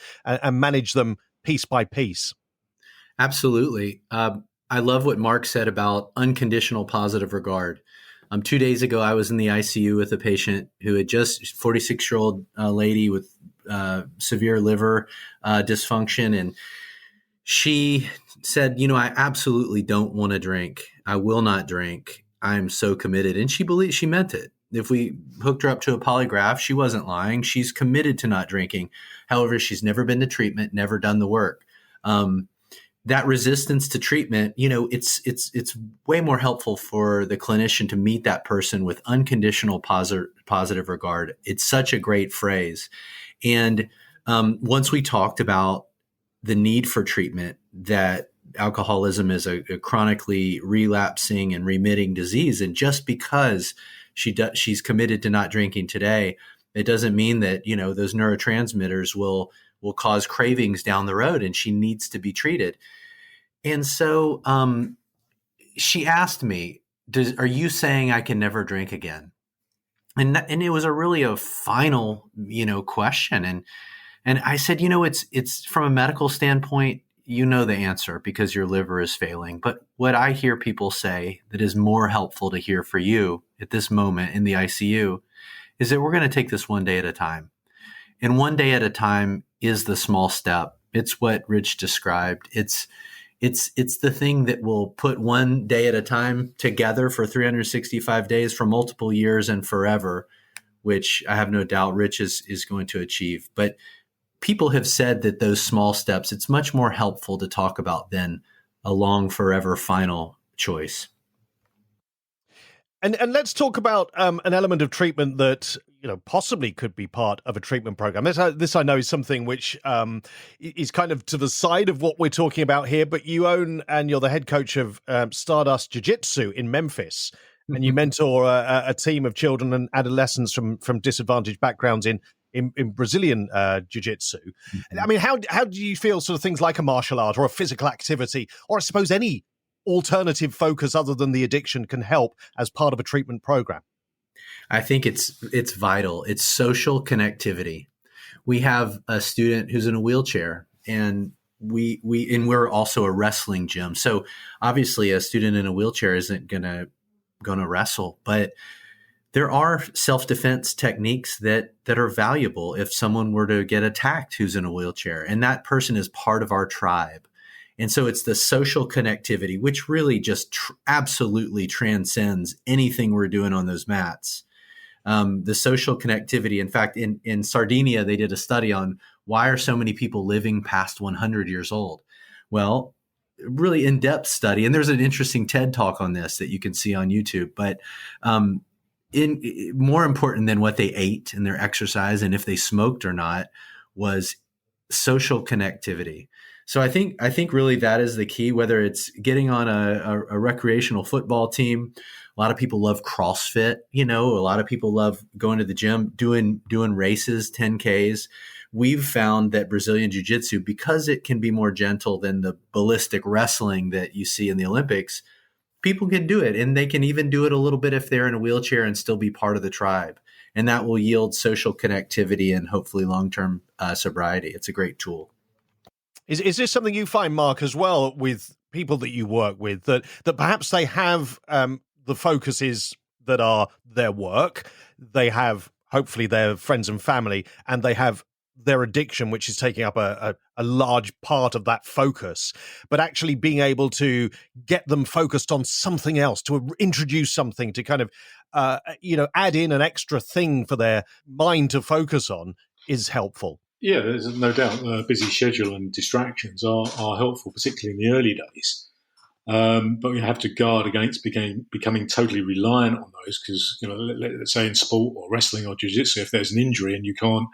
[SPEAKER 2] manage them piece by piece.
[SPEAKER 6] Absolutely. I love what Mark said about unconditional positive regard. 2 days ago, I was in the ICU with a patient who had 46-year-old lady with severe liver dysfunction. And she said, I absolutely don't want to drink. I will not drink. I'm so committed. And she meant it. If we hooked her up to a polygraph, she wasn't lying. She's committed to not drinking. However, she's never been to treatment, never done the work. That resistance to treatment, it's way more helpful for the clinician to meet that person with unconditional positive regard. It's such a great phrase. And once we talked about the need for treatment, that alcoholism is a chronically relapsing and remitting disease, and just because she's committed to not drinking today, it doesn't mean that those neurotransmitters will cause cravings down the road, and she needs to be treated. And so she asked me, are you saying I can never drink again? And it was a final, question. And I said, it's from a medical standpoint, the answer because your liver is failing. But what I hear people say that is more helpful to hear for you at this moment in the ICU is that we're going to take this one day at a time. And one day at a time is the small step. It's what Rich described. It's the thing that will put one day at a time together for 365 days for multiple years and forever, which I have no doubt Rich is going to achieve. But people have said that those small steps, it's much more helpful to talk about than a long forever final choice.
[SPEAKER 2] And let's talk about an element of treatment that possibly could be part of a treatment program. This I know is something which is kind of to the side of what we're talking about here, but you own and you're the head coach of Stardust Jiu-Jitsu in Memphis, and you mentor a team of children and adolescents from disadvantaged backgrounds in Brazilian jiu-jitsu. Mm-hmm. How do you feel sort of things like a martial art or a physical activity, or I suppose any alternative focus other than the addiction, can help as part of a treatment program?
[SPEAKER 6] I think it's vital. It's social connectivity. We have a student who's in a wheelchair, and we're also a wrestling gym. So obviously a student in a wheelchair isn't gonna wrestle, but there are self-defense techniques that are valuable if someone were to get attacked who's in a wheelchair, and that person is part of our tribe. And so it's the social connectivity, which really just absolutely transcends anything we're doing on those mats. The social connectivity. In fact, in Sardinia, they did a study on why are so many people living past 100 years old? Well, really in-depth study. And there's an interesting TED talk on this that you can see on YouTube. But more important than what they ate and their exercise and if they smoked or not was social connectivity. So I think really that is the key, whether it's getting on a recreational football team. A lot of people love CrossFit, a lot of people love going to the gym, doing races, 10Ks. We've found that Brazilian Jiu-Jitsu, because it can be more gentle than the ballistic wrestling that you see in the Olympics, people can do it. And they can even do it a little bit if they're in a wheelchair and still be part of the tribe. And that will yield social connectivity and hopefully long-term sobriety. It's a great tool.
[SPEAKER 2] Is this something you find, Mark, as well, with people that you work with, that perhaps they have the focuses that are their work, they have hopefully their friends and family, and they have their addiction, which is taking up a large part of that focus, but actually being able to get them focused on something else, to introduce something, to kind of, add in an extra thing for their mind to focus on is helpful.
[SPEAKER 5] Yeah, there's no doubt busy schedule and distractions are helpful, particularly in the early days. But we have to guard against becoming totally reliant on those because, let's say in sport or wrestling or jiu-jitsu, if there's an injury and you can't,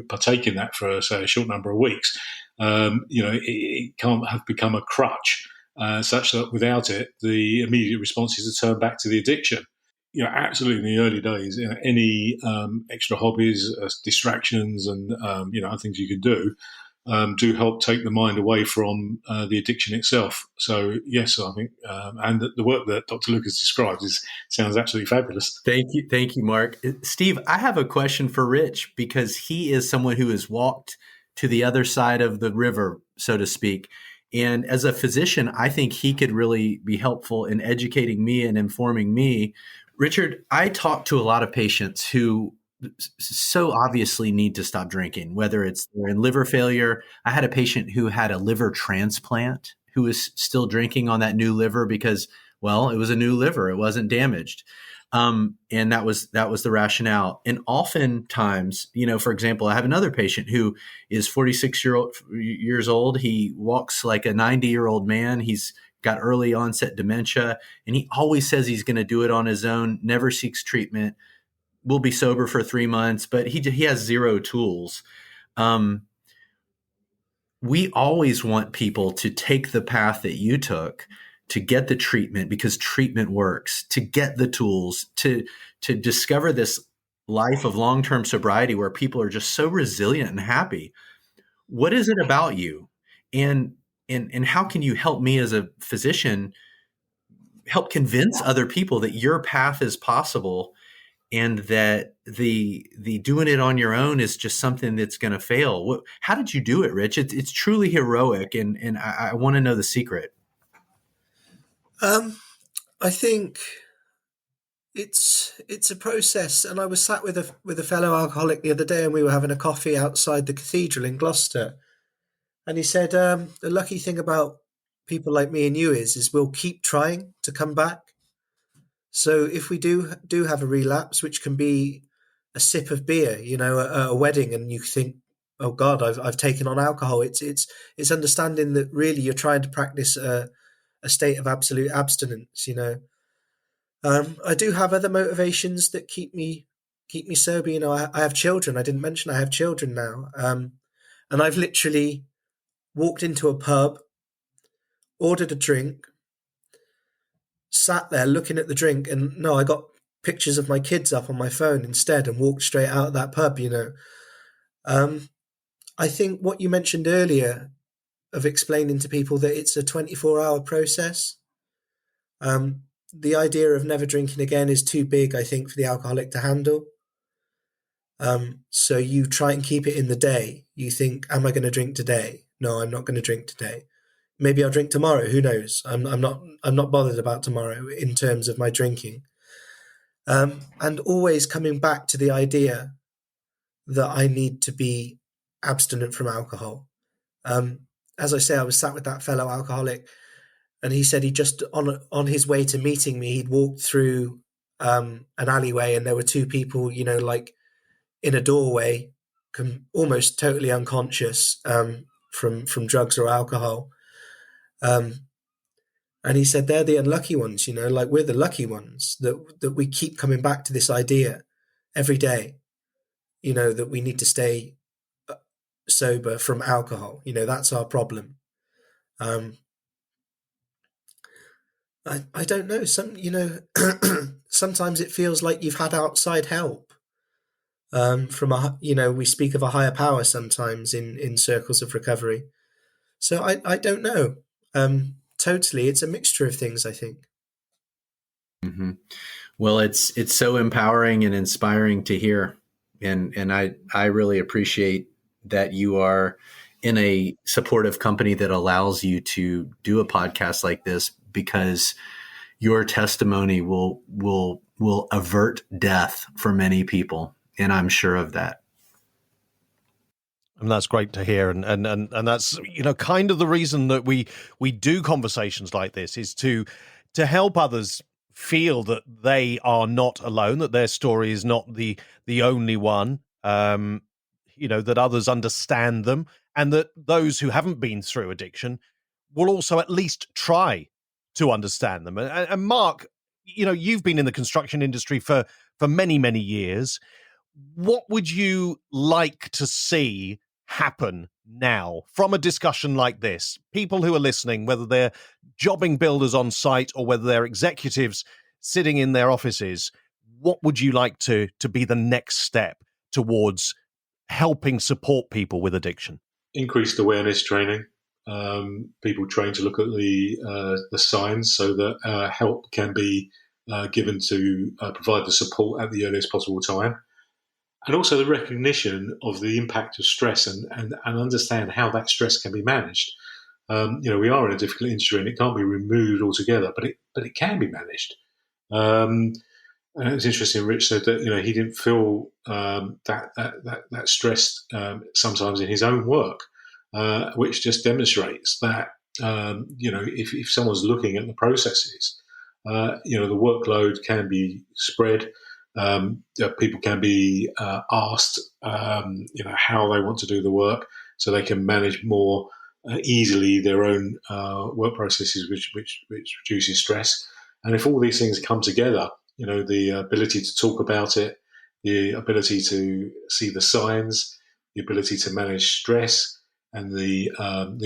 [SPEAKER 5] partake in that for, say, a short number of weeks, it can't have become a crutch such that without it, the immediate response is to turn back to the addiction. Absolutely in the early days, any extra hobbies, distractions and, other things you can do help take the mind away from the addiction itself. So, yes, I think, and the work that Dr. Lucas described sounds absolutely fabulous.
[SPEAKER 6] Thank you, Mark. Steve, I have a question for Rich because he is someone who has walked to the other side of the river, so to speak. And as a physician, I think he could really be helpful in educating me and informing me. Richard, I talk to a lot of patients who so obviously need to stop drinking, whether it's they're in liver failure. I had a patient who had a liver transplant who was still drinking on that new liver because, well, it was a new liver. It wasn't damaged. And that was the rationale. And oftentimes, for example, I have another patient who is 46 years old. He walks like a 90-year-old man. He's got early onset dementia, and he always says he's going to do it on his own, never seeks treatment, will be sober for 3 months, but he has zero tools. We always want people to take the path that you took, to get the treatment because treatment works, to get the tools, to discover this life of long-term sobriety where people are just so resilient and happy. What is it about you? And how can you help me as a physician help convince other people that your path is possible and that the doing it on your own is just something that's going to fail? How did you do it, Rich? It's truly heroic, and I want to know the secret.
[SPEAKER 3] I think it's a process, and I was sat with a fellow alcoholic the other day, and we were having a coffee outside the cathedral in Gloucester, and he said, the lucky thing about people like me and you is we'll keep trying to come back. So if we do have a relapse, which can be a sip of beer, at a wedding, and you think, oh God, I've taken on alcohol. It's understanding that really you're trying to practice a state of absolute abstinence. I do have other motivations that keep me sober. I have children. I didn't mention I have children now, and I've literally walked into a pub, ordered a drink, sat there looking at the drink, and no, I got pictures of my kids up on my phone instead and walked straight out of that pub, I think what you mentioned earlier of explaining to people that it's a 24-hour process, the idea of never drinking again is too big, I think, for the alcoholic to handle. So you try and keep it in the day. You think, am I going to drink today? No, I'm not going to drink today. Maybe I'll drink tomorrow. Who knows? I'm not bothered about tomorrow in terms of my drinking. And always coming back to the idea that I need to be abstinent from alcohol. As I say, I was sat with that fellow alcoholic, and he said he just on his way to meeting me, he'd walked through an alleyway, and there were two people, like in a doorway, almost totally unconscious from drugs or alcohol. And he said they're the unlucky ones, like we're the lucky ones that we keep coming back to this idea every day, that we need to stay sober from alcohol. That's our problem. I don't know. Sometimes it feels like you've had outside help from we speak of a higher power sometimes in circles of recovery. So I don't know. Totally, it's a mixture of things, I think.
[SPEAKER 6] Mm-hmm. Well, it's so empowering and inspiring to hear, and I really appreciate that you are in a supportive company that allows you to do a podcast like this, because your testimony will avert death for many people, and I'm sure of that.
[SPEAKER 2] And that's great to hear, and that's kind of the reason that we do conversations like this, is to help others feel that they are not alone, that their story is not the only one, that others understand them, and that those who haven't been through addiction will also at least try to understand them. And Mark, you've been in the construction industry for many, many years. What would you like to see happen now from a discussion like this? People who are listening, whether they're jobbing builders on site or whether they're executives sitting in their offices, what would you like to be the next step towards helping support people with addiction?
[SPEAKER 5] Increased awareness training. People trained to look at the signs so that help can be given to provide the support at the earliest possible time. And also the recognition of the impact of stress and understand how that stress can be managed. We are in a difficult industry and it can't be removed altogether, but it can be managed. And it was interesting. Rich said that he didn't feel that stress sometimes in his own work, which just demonstrates that if someone's looking at the processes, the workload can be spread. People can be asked, how they want to do the work, so they can manage more easily their own work processes, which reduces stress. And if all these things come together, the ability to talk about it, the ability to see the signs, the ability to manage stress, and the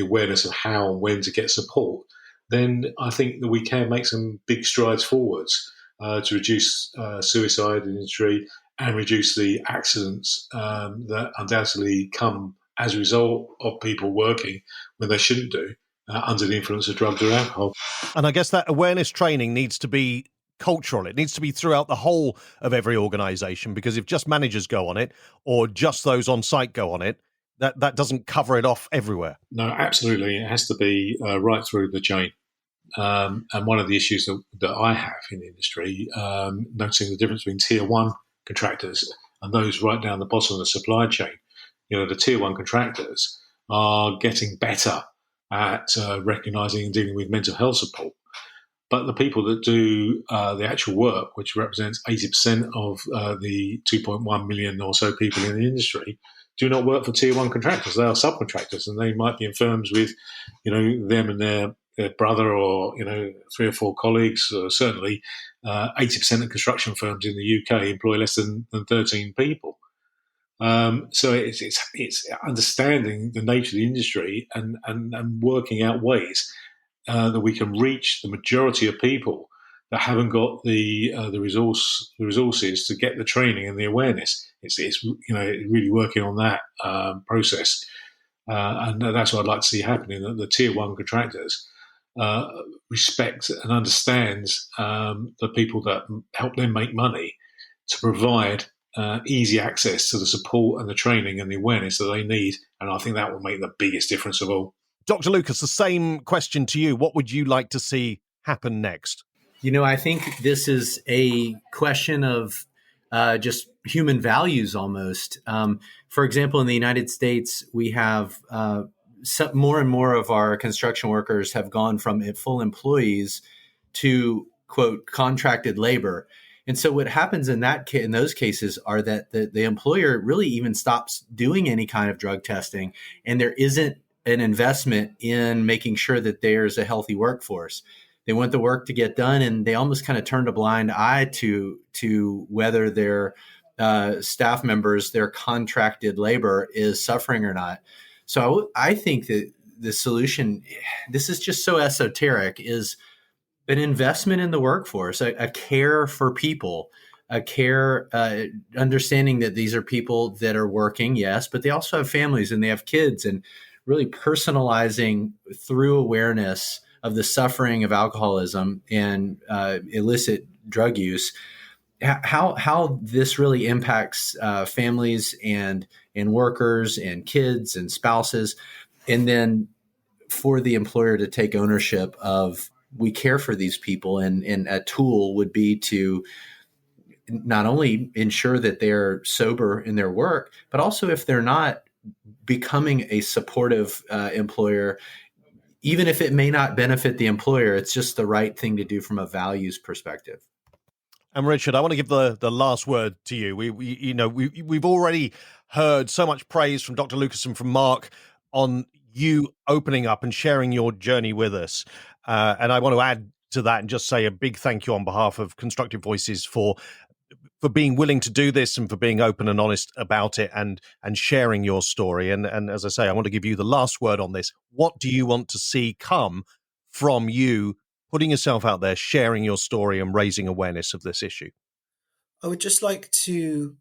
[SPEAKER 5] awareness of how and when to get support, then I think that we can make some big strides forwards to reduce suicide in the industry and reduce the accidents that undoubtedly come as a result of people working when they shouldn't do under the influence of drugs or alcohol.
[SPEAKER 2] And I guess that awareness training needs to be cultural. It needs to be throughout the whole of every organisation, because if just managers go on it or just those on site go on it, that doesn't cover it off everywhere.
[SPEAKER 5] No, absolutely. It has to be right through the chain. And one of the issues that I have in the industry, noticing the difference between tier one contractors and those right down the bottom of the supply chain. The tier one contractors are getting better at recognising and dealing with mental health support. But the people that do the actual work, which represents 80% of the 2.1 million or so people in the industry, do not work for tier one contractors. They are subcontractors, and they might be in firms with, them and their brother or, 3 or 4 colleagues. Certainly 80% of construction firms in the UK employ less than 13 people. So it's understanding the nature of the industry and working out ways that we can reach the majority of people that haven't got the resources to get the training and the awareness. It's really working on that process, and that's what I'd like to see happening. That the tier one contractors respect and understands the people that help them make money to provide easy access to the support and the training and the awareness that they need. And I think that will make the biggest difference of all.
[SPEAKER 2] Dr. Lucas, the same question to you. What would you like to see happen next?
[SPEAKER 6] I think this is a question of just human values almost. For example, in the United States, we have more and more of our construction workers have gone from full employees to, quote, contracted labor. And so what happens in those cases are that the employer really even stops doing any kind of drug testing, and there isn't an investment in making sure that there's a healthy workforce. They want the work to get done, and they almost kind of turned a blind eye to whether their staff members, their contracted labor, is suffering or not. So I think that the solution, this is just so esoteric, is an investment in the workforce, a care for people, a care, understanding that these are people that are working, yes, but they also have families and they have kids, and really personalizing through awareness of the suffering of alcoholism and illicit drug use, how this really impacts families and workers and kids and spouses. And then for the employer to take ownership of, we care for these people, and a tool would be to not only ensure that they're sober in their work, but also if they're not, becoming a supportive employer, even if it may not benefit the employer, it's just the right thing to do from a values perspective.
[SPEAKER 2] And Richard, I want to give the last word to you. We've already heard so much praise from Dr. Lucas and from Mark on you opening up and sharing your journey with us. And I want to add to that and just say a big thank you on behalf of Constructive Voices for being willing to do this and for being open and honest about it and sharing your story. And as I say, I want to give you the last word on this. What do you want to see come from you putting yourself out there, sharing your story and raising awareness of this issue?
[SPEAKER 3] I would just like to,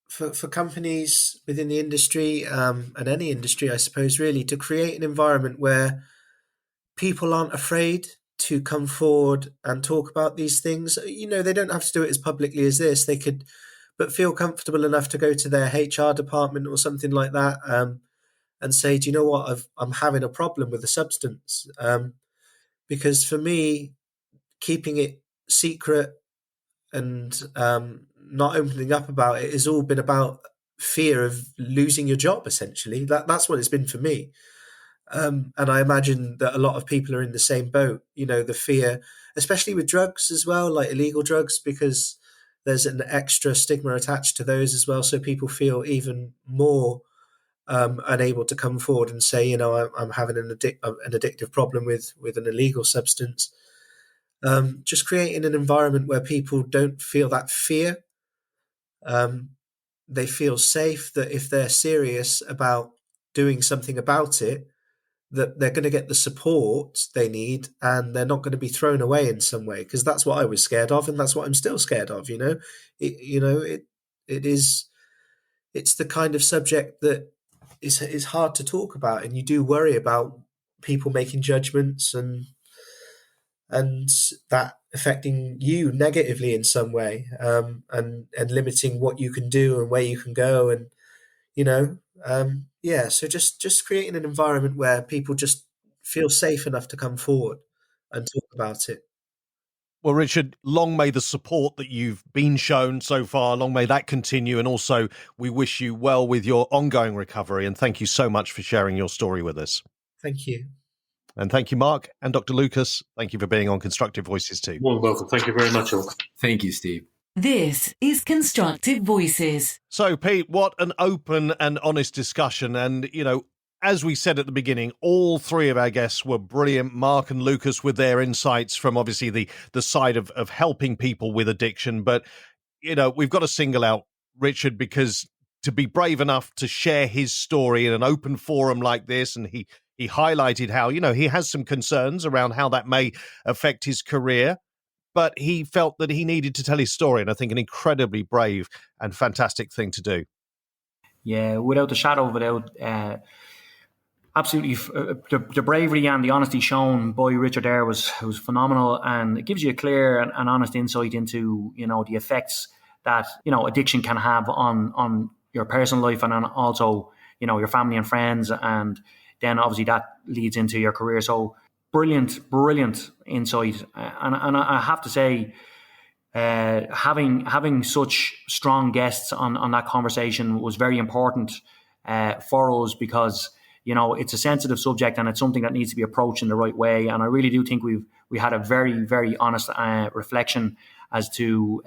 [SPEAKER 3] for companies within the industry and any industry, I suppose, really, to create an environment where people aren't afraid to come forward and talk about these things. They don't have to do it as publicly as this. They could, but feel comfortable enough to go to their HR department or something like that and say, do you know what, I'm having a problem with a substance. Because for me, keeping it secret and not opening up about it has all been about fear of losing your job, essentially. That's what it's been for me. And I imagine that a lot of people are in the same boat, the fear, especially with drugs as well, like illegal drugs, because there's an extra stigma attached to those as well. So people feel even more unable to come forward and say, I'm having an addictive problem with an illegal substance. Just creating an environment where people don't feel that fear. They feel safe that if they're serious about doing something about it, that they're going to get the support they need and they're not going to be thrown away in some way. Because that's what I was scared of, and that's what I'm still scared of. It's the kind of subject that is hard to talk about, and you do worry about people making judgments and that affecting you negatively in some way, and limiting what you can do and where you can go, and so just creating an environment where people just feel safe enough to come forward and talk about it.
[SPEAKER 2] Well, Richard, long may the support that you've been shown so far, long may that continue. And also, we wish you well with your ongoing recovery. And thank you so much for sharing your story with us.
[SPEAKER 3] Thank you.
[SPEAKER 2] And thank you, Mark and Dr. Lucas. Thank you for being on Constructive Voices too.
[SPEAKER 5] More than welcome. Thank you very much, all.
[SPEAKER 6] Thank you, Steve.
[SPEAKER 1] This is Constructive Voices.
[SPEAKER 2] So, Pete, what an open and honest discussion. And, as we said at the beginning, all three of our guests were brilliant. Mark and Lucas with their insights from obviously the side of helping people with addiction. But, we've got to single out Richard, because to be brave enough to share his story in an open forum like this, and he highlighted how, he has some concerns around how that may affect his career, but he felt that he needed to tell his story. And I think an incredibly brave and fantastic thing to do.
[SPEAKER 4] Yeah, without a shadow of a doubt, absolutely, the bravery and the honesty shown by Richard there was phenomenal, and it gives you a clear and honest insight into the effects that addiction can have on your personal life and on also your family and friends, and then obviously that leads into your career. So brilliant insight, and I have to say, having such strong guests on that conversation was very important for us, because it's a sensitive subject and it's something that needs to be approached in the right way. And I really do think we had a very, very honest reflection as to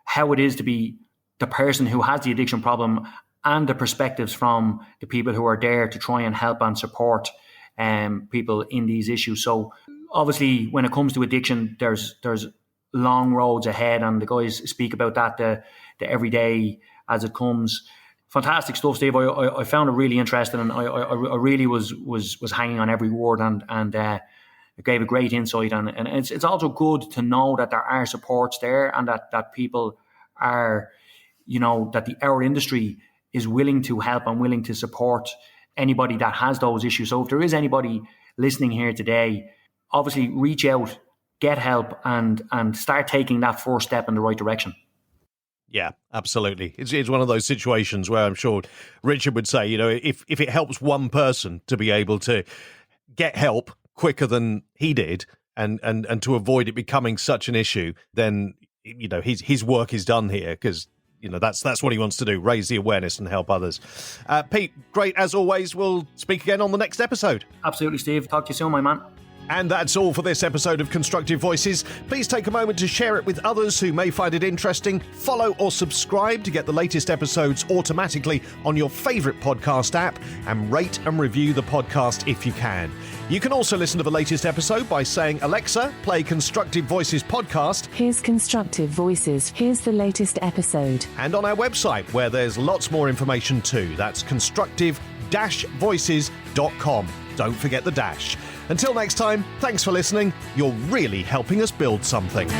[SPEAKER 4] how it is to be the person who has the addiction problem, and the perspectives from the people who are there to try and help and support people in these issues. So obviously, when it comes to addiction, there's long roads ahead, and the guys speak about that the every day as it comes. Fantastic stuff, Steve. I found it really interesting, and I really was hanging on every word, and it gave a great insight. And it's also good to know that there are supports there, and that people are, that our industry is willing to help and willing to support anybody that has those issues. So if there is anybody listening here today, obviously reach out, get help, and start taking that first step in the right direction.
[SPEAKER 2] Yeah, absolutely. It's one of those situations where I'm sure Richard would say, if it helps one person to be able to get help quicker than he did and to avoid it becoming such an issue, then, his work is done here, because that's what he wants to do, raise the awareness and help others. Pete, great as always. We'll speak again on the next episode.
[SPEAKER 4] Absolutely, Steve. Talk to you soon, my man.
[SPEAKER 2] And that's all for this episode of Constructive Voices. Please take a moment to share it with others who may find it interesting. Follow or subscribe to get the latest episodes automatically on your favourite podcast app, and rate and review the podcast if you can. You can also listen to the latest episode by saying, Alexa, play Constructive Voices podcast.
[SPEAKER 7] Here's Constructive Voices. Here's the latest episode.
[SPEAKER 2] And on our website, where there's lots more information too. That's constructive-voices.com. Don't forget the dash. Until next time, thanks for listening. You're really helping us build something.